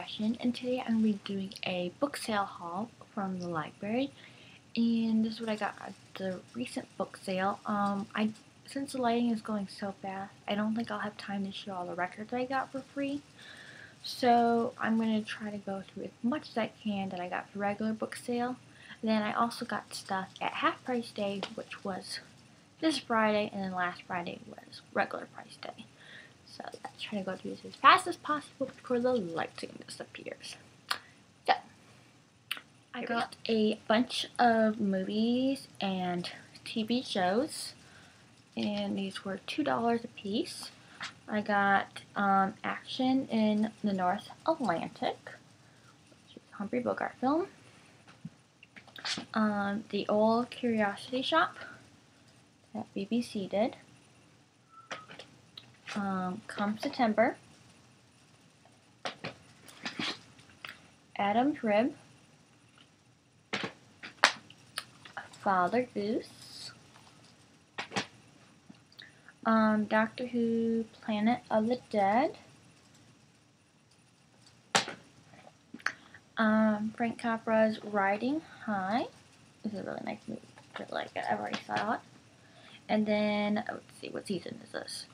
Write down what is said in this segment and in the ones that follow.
Fashion, and today I'm going to be doing a book sale haul from the library. And this is what I got at the recent book sale. Since the lighting is going so fast, I don't think I'll have time to show all the records I got for free. So I'm going to try to go through as much as I can that I got for regular book sale. Then I also got stuff at Half Price Day, which was this Friday, and then last Friday was regular price day. So let's try to go through this as fast as possible before the lighting disappears. So I got a bunch of movies and TV shows, and these were $2 a piece. I got Action in the North Atlantic, which is a Humphrey Bogart film. The Old Curiosity Shop that BBC did. Come September. Adam's Rib. Father Goose. Doctor Who Planet of the Dead. Frank Capra's Riding High. This is a really nice movie. I really like it. I've already saw it. And then, let's see, what season is this?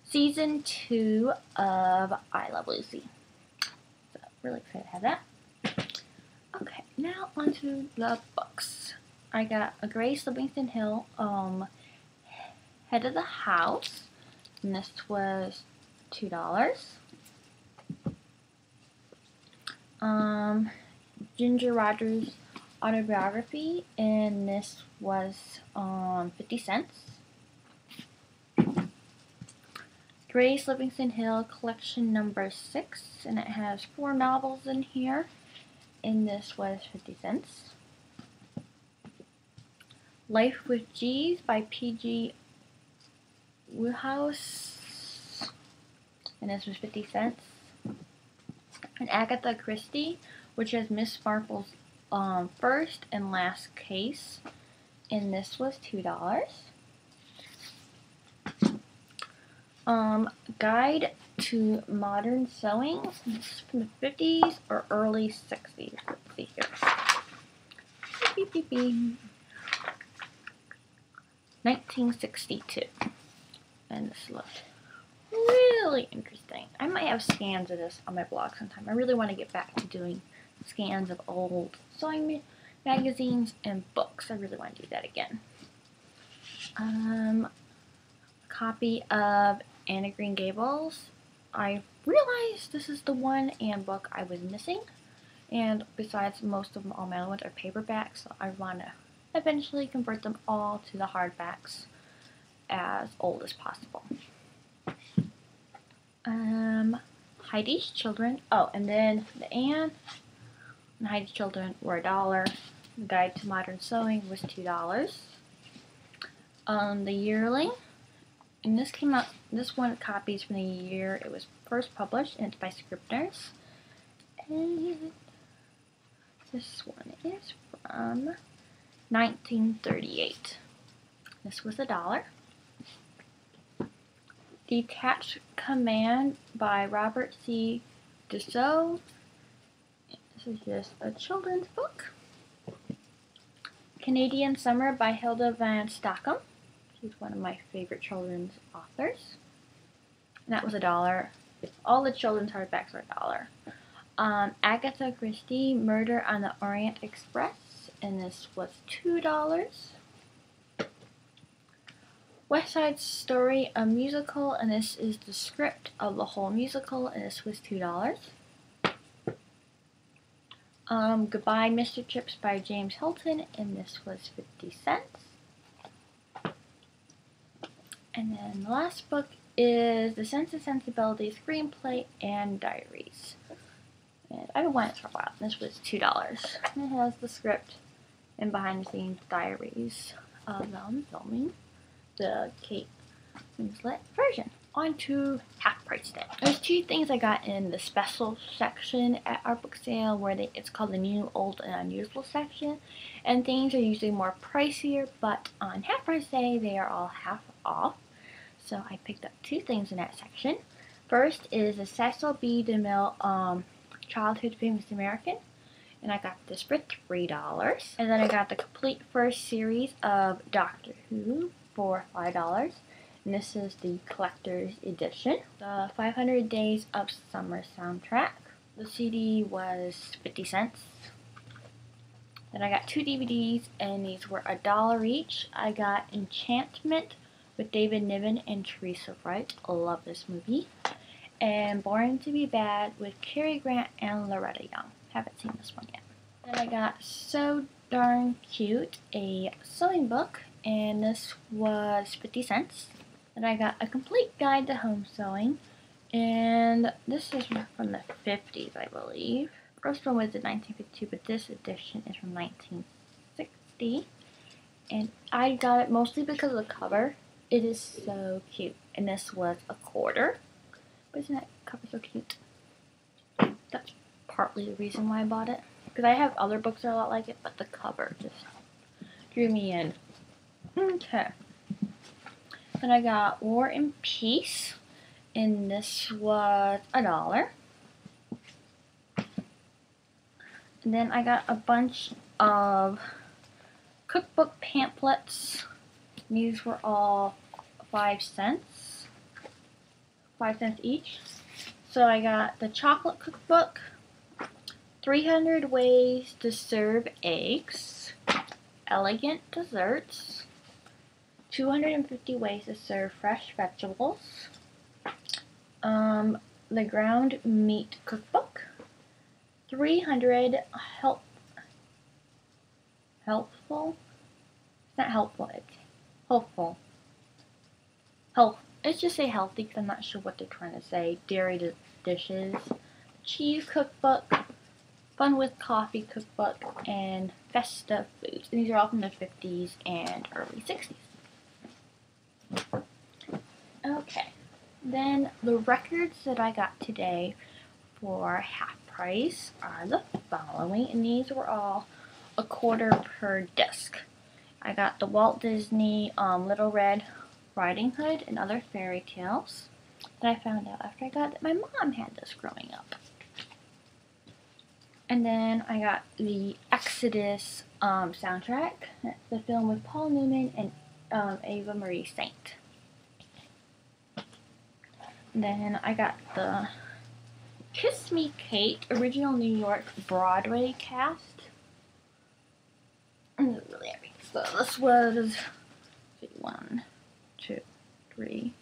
Season 2 of I Love Lucy. So, really excited to have that. Okay, now onto the books. I got a Grace Livingston Hill, Head of the House, and this was $2. Ginger Rogers Autobiography, and this was 50 cents. Grace Livingston Hill Collection number 6, and it has 4 novels in here, and this was 50 cents. Life with G's by P.G. Wodehouse, and this was 50 cents. And Agatha Christie, which has Miss Marple's first and last case, and this was $2. Guide to Modern Sewing. This is from the 50s or early 60s. Let's see here. Beep, beep, beep. 1962. And this looked really interesting. I might have scans of this on my blog sometime. I really want to get back to doing scans of old sewing magazines and books. I really want to do that again. Copy of Anne of Green Gables. I realized this is the one Anne book I was missing, and besides, most of all my other ones are paperbacks, so I want to eventually convert them all to the hardbacks as old as possible. Heidi's Children. Oh, and then the Anne and Heidi's Children were $1. The Guide to Modern Sewing was $2. The Yearling. And this came out, this one copies from the year it was first published, and it's by Scribner's. And this one is from 1938. This was $1. Detached Command by Robert C. Dussault. This is just a children's book. Canadian Summer by Hilda Van Stockham. She's one of my favorite children's authors. And that was $1. All the children's hardbacks are $1. Agatha Christie, Murder on the Orient Express, and this was $2. West Side Story, a musical, and this is the script of the whole musical, and this was $2. Goodbye Mr. Chips by James Hilton, and this was 50 cents. And then the last book is The Sense and Sensibility Screenplay and Diaries. And I've been wanting it for a while. This was $2. And it has the script and behind the scenes diaries of them filming the Kate Winslet version. On to Half Price Day. There's 2 things I got in the special section at our book sale where it's called the New, Old, and Unusual section. And things are usually more pricier, but on Half Price Day they are all half off. So I picked up 2 things in that section. First is the Cecil B. DeMille Childhood Famous American, and I got this for $3. And then I got the complete first series of Doctor Who for $5. And this is the collector's edition. The 500 Days of Summer soundtrack. The CD was 50 cents. Then I got 2 DVDs, and these were $1 each. I got Enchantment with David Niven and Teresa Wright. I love this movie. And Born to be Bad with Cary Grant and Loretta Young. Haven't seen this one yet. Then I got So Darn Cute, a sewing book, and this was 50 cents. Then I got A Complete Guide to Home Sewing, and this is from the 50s, I believe. First one was in 1952, but this edition is from 1960. And I got it mostly because of the cover. It is so cute. And this was $0.25. But isn't that cover so cute? That's partly the reason why I bought it. Because I have other books that are a lot like it, but the cover just drew me in. Okay. Then I got War and Peace, and this was $1. And then I got a bunch of cookbook pamphlets. These were all 5 cents. 5 cents each. So I got the chocolate cookbook, 300 ways to serve eggs, elegant desserts, 250 ways to serve fresh vegetables, the ground meat cookbook, 300 healthful. It's not helpful. It's helpful. Let's just say healthy because I'm not sure what they're trying to say. Dairy dishes, cheese cookbook, fun with coffee cookbook, and festive foods. And these are all from the 50s and early 60s. Okay, then the records that I got today for half price are the following, and these were all $0.25 per disc. I got the Walt Disney Little Red Riding Hood and Other Fairy Tales that I found out after I got that my mom had this growing up. And then I got the Exodus soundtrack. That's the film with Paul Newman and Ava Marie Saint. And then I got the Kiss Me Kate original New York Broadway cast. And it's really heavy. So this was 1, 2, 3,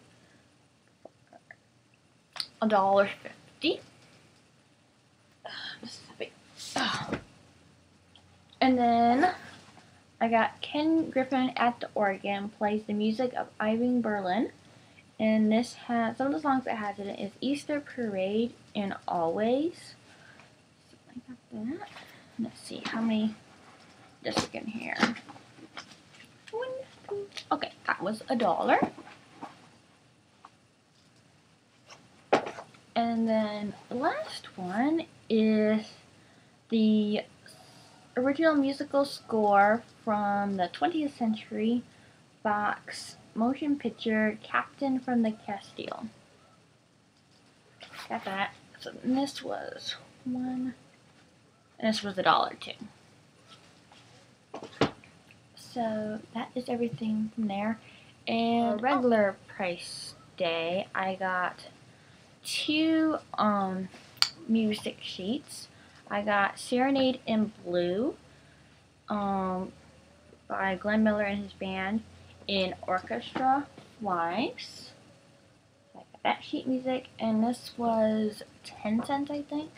$1.50. This is heavy. And then I got Ken Griffin at the organ plays the music of Irving Berlin. And this has, some of the songs it has in it is Easter Parade and Always. So I got that. Let's see, how many discs in here? 1, 2, okay, that was $1. And then the last one is the original musical score from the 20th Century Fox motion picture Captain from the Castile. Got that. So this was $1, and this was $1 too. So that is everything from there. And regular price day, I got 2 music sheets. I got Serenade in Blue by Glenn Miller and his band in Orchestra Wives. So I got that sheet music, and this was 10 cents, I think.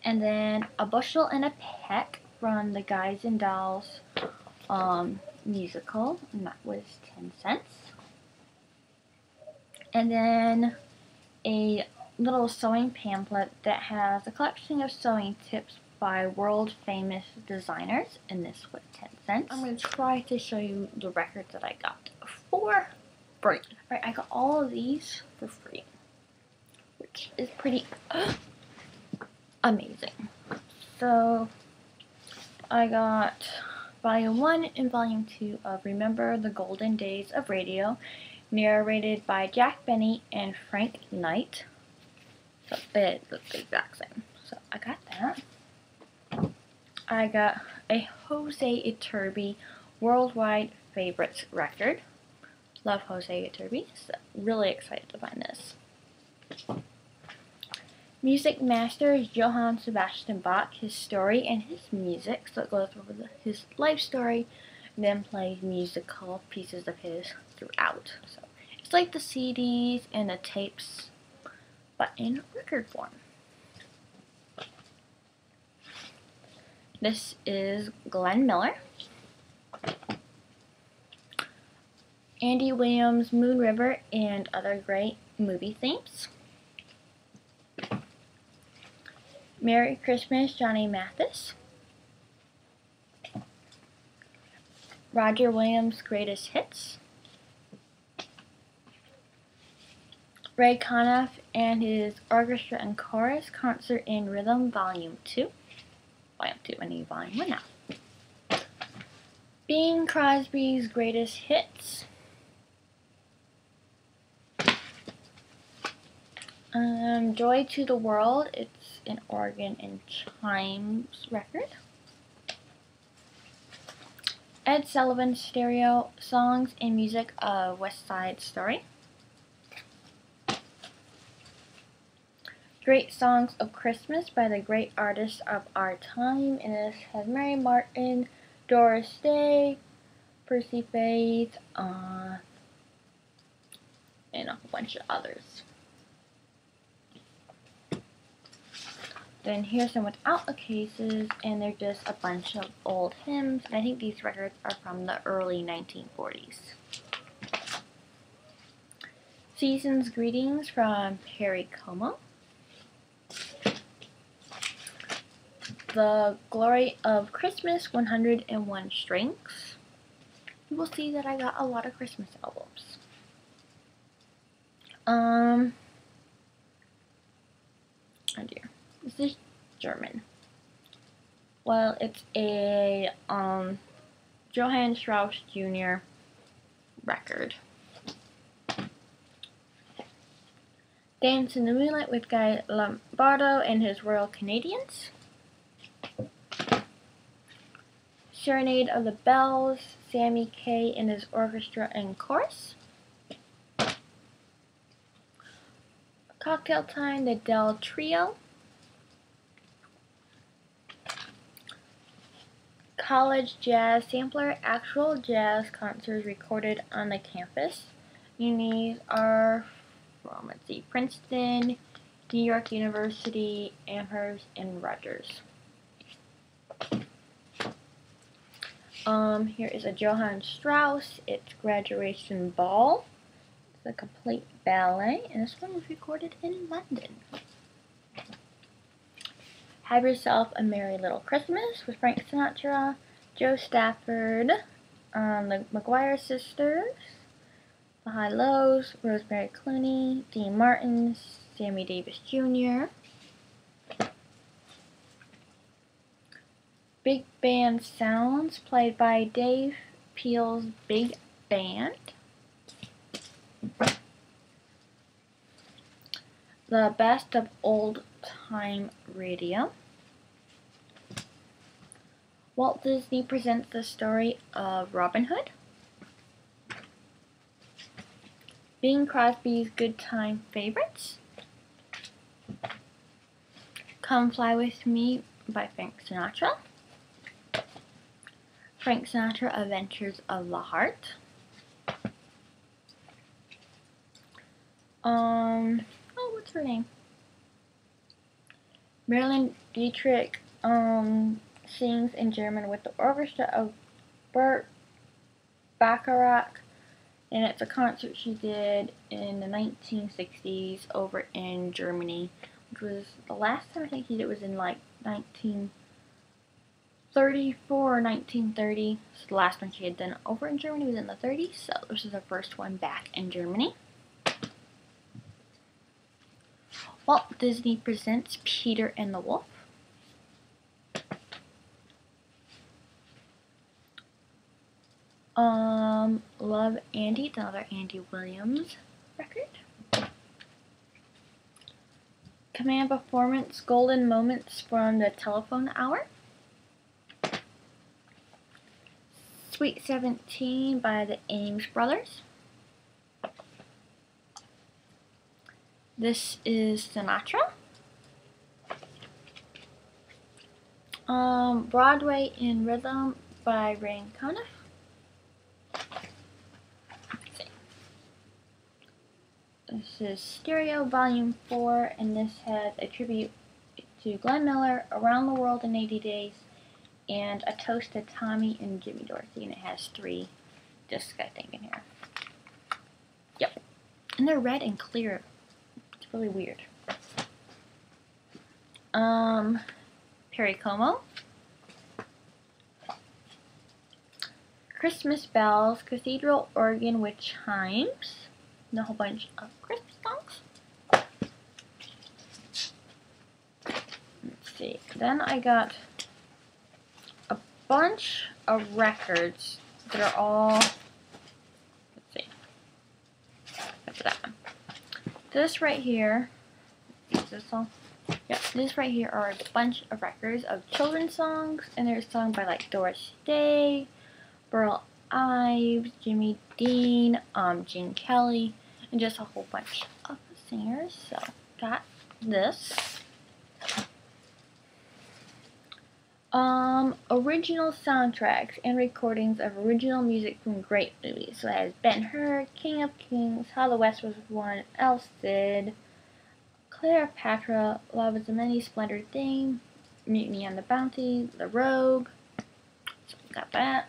And then A Bushel and a Peck from the Guys and Dolls musical, and that was 10 cents. And then a little sewing pamphlet that has a collection of sewing tips by world famous designers, and this was 10 cents. I'm going to try to show you the records that I got for free. Right, I got all of these for free, which is pretty amazing. So I got Volume 1 and Volume 2 of Remember the Golden Days of Radio, narrated by Jack Benny and Frank Knight. So it looks the exact same. So I got that. I got a Jose Iturbi Worldwide Favorites record. Love Jose Iturbi, so really excited to find this. Music Masters Johann Sebastian Bach, his story and his music. So it goes over his life story, and then plays musical pieces of his throughout. So it's like the CDs and the tapes, but in record form. This is Glenn Miller. Andy Williams, Moon River, and other great movie themes. Merry Christmas, Johnny Mathis. Roger Williams' Greatest Hits. Ray Conniff and his Orchestra and Chorus Concert in Rhythm Volume 2. Volume 2, I need Volume 1 now. Bing Crosby's Greatest Hits. Joy to the World, it's an organ and chimes record. Ed Sullivan Stereo Songs and Music of West Side Story. Great Songs of Christmas by the Great Artists of Our Time, and this has Mary Martin, Doris Day, Percy Faith, and a whole bunch of others. Then here's some without the cases, and they're just a bunch of old hymns. I think these records are from the early 1940s. Season's Greetings from Perry Como. The Glory of Christmas, 101 Strings. You will see that I got a lot of Christmas albums. Oh dear. This is German. Well, it's a Johann Strauss Jr. record. Dance in the Moonlight with Guy Lombardo and his Royal Canadians. Serenade of the Bells, Sammy Kaye and his Orchestra and Chorus. Cocktail Time, the Dell Trio. College Jazz Sampler, actual jazz concerts recorded on the campus. These are from, let's see, Princeton, New York University, Amherst, and Rutgers. Here is a Johann Strauss. It's Graduation Ball. It's a complete ballet, and this one was recorded in London. Have Yourself a Merry Little Christmas with Frank Sinatra, Joe Stafford, the McGuire Sisters, the High Lows, Rosemary Clooney, Dean Martin, Sammy Davis Jr. Big Band Sounds played by Dave Peel's Big Band. The Best of Old Time Radio. Walt Disney presents the story of Robin Hood. Bing Crosby's Good Time Favorites. Come Fly With Me by Frank Sinatra. Frank Sinatra Adventures of the Heart. What's her name? Marilyn Dietrich sings in German with the orchestra of Burt Bacharach, and it's a concert she did in the 1960s over in Germany, which was the last time I think she did it was in like 1934 or 1930. So the last one she had done over in Germany was in the 30s, so this is her first one back in Germany. Walt Disney presents Peter and the Wolf. Love Andy, another Andy Williams record. Command Performance Golden Moments from the Telephone Hour. Sweet 17 by the Ames Brothers. This is Sinatra. Broadway in Rhythm by Rain Conniff. This is Stereo Volume 4, and this has a tribute to Glenn Miller, Around the World in 80 Days, and A Toast to Tommy and Jimmy Dorsey, and it has 3 discs, I think, in here. Yep. And they're red and clear. It's really weird. Perry Como. Christmas Bells, Cathedral Organ with Chimes. And a whole bunch of Christmas songs. Let's see. Then I got a bunch of records that are all, let's see. That's that one. This right here, is this song? Yeah, this right here are a bunch of records of children's songs, and there's songs by like Doris Day, Burl Ives, Jimmy Dean, Gene Kelly, and just a whole bunch of singers. So, got this. Original soundtracks and recordings of original music from great movies. So it has Ben-Hur, King of Kings, How the West Was Won, El Cid, Cleopatra, Love is a Many Splendid Thing, Mutiny on the Bounty, The Rogue. So we got that.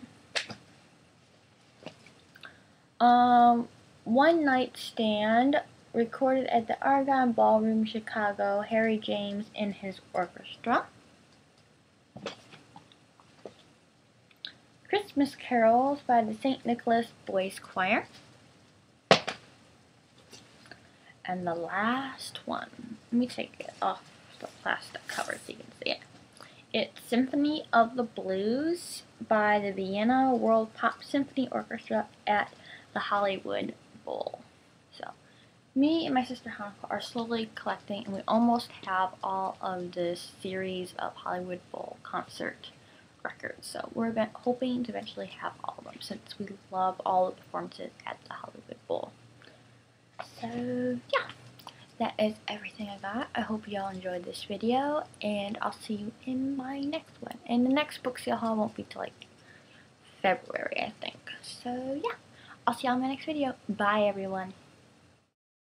One Night Stand, recorded at the Argonne Ballroom, Chicago, Harry James and his orchestra. Christmas Carols by the St. Nicholas Boys Choir. And the last one, let me take it off the plastic cover so you can see it. It's Symphony of the Blues by the Vienna World Pop Symphony Orchestra at the Hollywood Bowl. So, me and my sister Hanukkah are slowly collecting, and we almost have all of this series of Hollywood Bowl concert records. So, we're hoping to eventually have all of them, since we love all the performances at the Hollywood Bowl. So, yeah, that is everything I got. I hope y'all enjoyed this video, and I'll see you in my next one. And the next book sale haul won't be till like February, I think. So, yeah, I'll see y'all in my next video. Bye, everyone.